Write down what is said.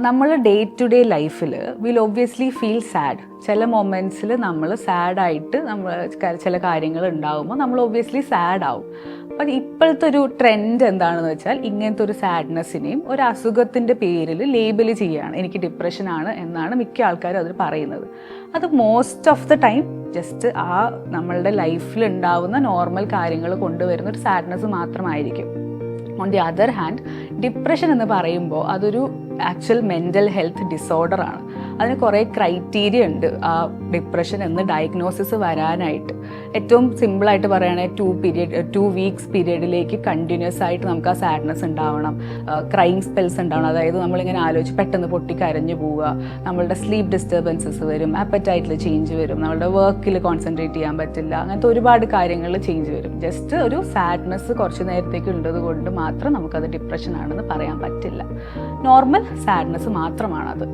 നമ്മൾ day to day ലൈഫിൽ will obviously feel sad. ചില മൊമെൻറ്റ്സിൽ നമ്മൾ സാഡായിട്ട് നമ്മൾ ചില കാര്യങ്ങൾ ഉണ്ടാകുമ്പോൾ നമ്മൾ ഒബ്വിയസ്ലി സാഡ് ആവും. അപ്പം ഇപ്പോഴത്തെ ഒരു ട്രെൻഡ് എന്താണെന്ന് വെച്ചാൽ ഇങ്ങനത്തെ ഒരു സാഡ്നെസ്സിനെയും ഒരു അസുഖത്തിൻ്റെ പേരിൽ ലേബൽ ചെയ്യുകയാണ്. എനിക്ക് ഡിപ്രഷനാണ് എന്നാണ് മിക്ക ആൾക്കാരും അതിൽ പറയുന്നത്. അത് most of the time just നമ്മളുടെ ലൈഫിൽ ഉണ്ടാവുന്ന നോർമൽ കാര്യങ്ങൾ കൊണ്ടുവരുന്ന ഒരു സാഡ്നെസ് മാത്രമായിരിക്കും. On the other hand, depression എന്ന് പറയുമ്പോൾ അതൊരു ആക്ച്വൽ മെൻ്റൽ ഹെൽത്ത് ഡിസോർഡറാണ്. അതിന് കുറേ ക്രൈറ്റീരിയ ഉണ്ട് ആ ഡിപ്രഷൻ എന്ന് ഡയഗ്നോസിസ് വരാനായിട്ട്. ഏറ്റവും സിമ്പിളായിട്ട് പറയുകയാണെങ്കിൽ 2 വീക്സ് പീരീഡിലേക്ക് കണ്ടിന്യൂസ് ആയിട്ട് നമുക്ക് ആ സാഡ്നെസ് ഉണ്ടാവണം, ക്രൈം സ്പെൽസ് ഉണ്ടാവണം. അതായത് നമ്മളിങ്ങനെ ആലോചിച്ച് പെട്ടെന്ന് പൊട്ടിക്കരഞ്ഞു പോവുക, നമ്മളുടെ സ്ലീപ്പ് ഡിസ്റ്റർബൻസസ് വരും, ആപ്പറ്റൈറ്റിൽ ചേഞ്ച് വരും, നമ്മളുടെ വർക്കിൽ കോൺസെൻട്രേറ്റ് ചെയ്യാൻ പറ്റില്ല, അങ്ങനത്തെ ഒരുപാട് കാര്യങ്ങളിൽ ചേഞ്ച് വരും. ജസ്റ്റ് ഒരു സാഡ്നെസ് കുറച്ച് നേരത്തേക്ക് ഉള്ളത് കൊണ്ട് മാത്രം നമുക്കത് ഡിപ്രഷൻ ആണെന്ന് പറയാൻ പറ്റില്ല. Normal sadness മാത്രമാണത്.